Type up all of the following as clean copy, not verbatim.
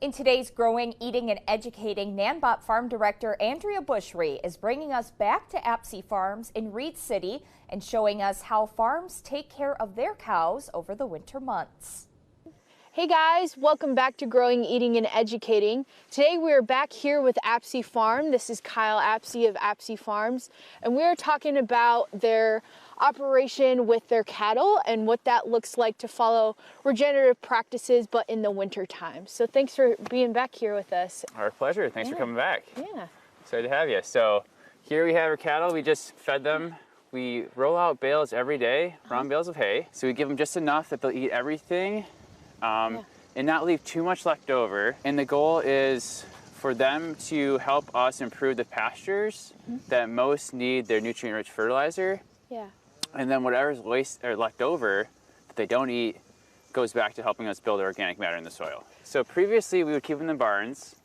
In today's Growing, Eating, and Educating, NanBop Farm Director Andrea Bushry is bringing us back to Apsey Farms in Reed City and showing us how farms take care of their cows over the winter months. Hey guys, welcome back to Growing, Eating, and Educating. Today we're back here with Apsey Farm. This is Kyle Apsey of Apsey Farms, and we're talking about their operation with their cattle and what that looks like to follow regenerative practices, but in the winter time. So thanks for being back here with us. Our pleasure. Thanks for coming back. Yeah. Excited to have you. So here we have our cattle. We just fed them. We roll out bales every day, round bales of hay. So we give them just enough that they'll eat everything and not leave too much left over. And the goal is for them to help us improve the pastures that most need their nutrient-rich fertilizer. Yeah. And then whatever's waste or left over that they don't eat goes back to helping us build organic matter in the soil. So previously we would keep them in the barns,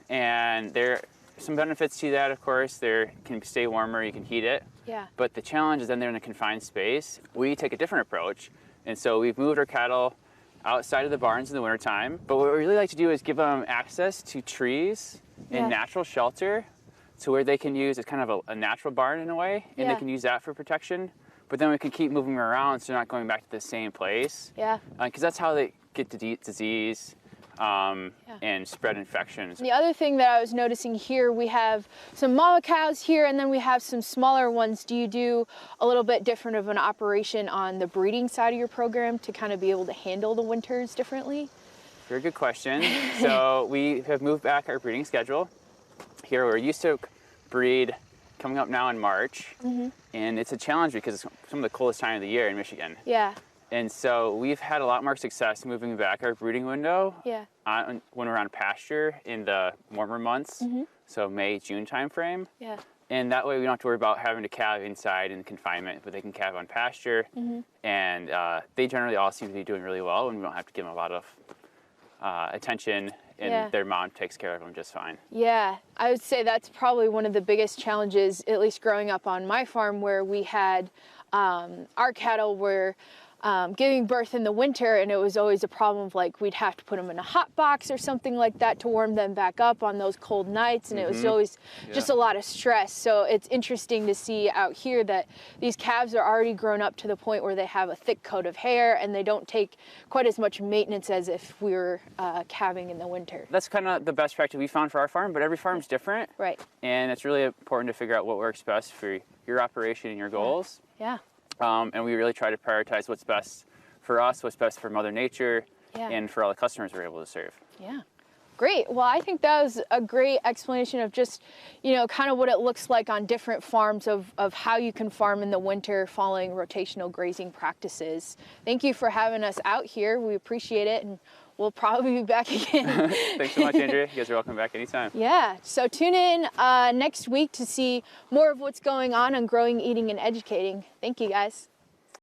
and there are some benefits to that, of course. They can stay warmer, you can heat it. Yeah. But the challenge is then they're in a confined space. We take a different approach, and so we've moved our cattle outside of the barns in the wintertime. But what we really like to do is give them access to trees and natural shelter, to where they can use, it's kind of a natural barn in a way, and they can use that for protection. But then we can keep moving them around so they're not going back to the same place. Yeah. Because that's how they get disease and spread infections. The other thing that I was noticing here, we have some mama cows here, and then we have some smaller ones. Do you do a little bit different of an operation on the breeding side of your program to kind of be able to handle the winters differently? Very good question. So we have moved back our breeding schedule. Here we're used to breed coming up now in March, and it's a challenge because it's some of the coldest time of the year in Michigan. Yeah. And so we've had a lot more success moving back our breeding window when we're on pasture in the warmer months, so May, June time frame. Yeah. And that way we don't have to worry about having to calve inside in confinement, but they can calve on pasture, and they generally all seem to be doing really well, and we don't have to give them a lot of attention, and their mom takes care of them just fine. Yeah, I would say that's probably one of the biggest challenges, at least growing up on my farm, where we had our cattle were giving birth in the winter, and it was always a problem of like we'd have to put them in a hot box or something like that to warm them back up on those cold nights, and it was always just a lot of stress. So it's interesting to see out here that these calves are already grown up to the point where they have a thick coat of hair, and they don't take quite as much maintenance as if we were calving in the winter. That's kind of the best practice we found for our farm, but every farm's different. Right. And it's really important to figure out what works best for your operation and your goals. Yeah. And we really try to prioritize what's best for us, what's best for Mother Nature, and for all the customers we're able to serve. Yeah. Great. Well, I think that was a great explanation of just, you know, kind of what it looks like on different farms of how you can farm in the winter following rotational grazing practices. Thank you for having us out here. We appreciate it, and we'll probably be back again. Thanks so much, Andrea. You guys are welcome back anytime. Yeah. So tune in next week to see more of what's going on Growing, Eating, and Educating. Thank you, guys.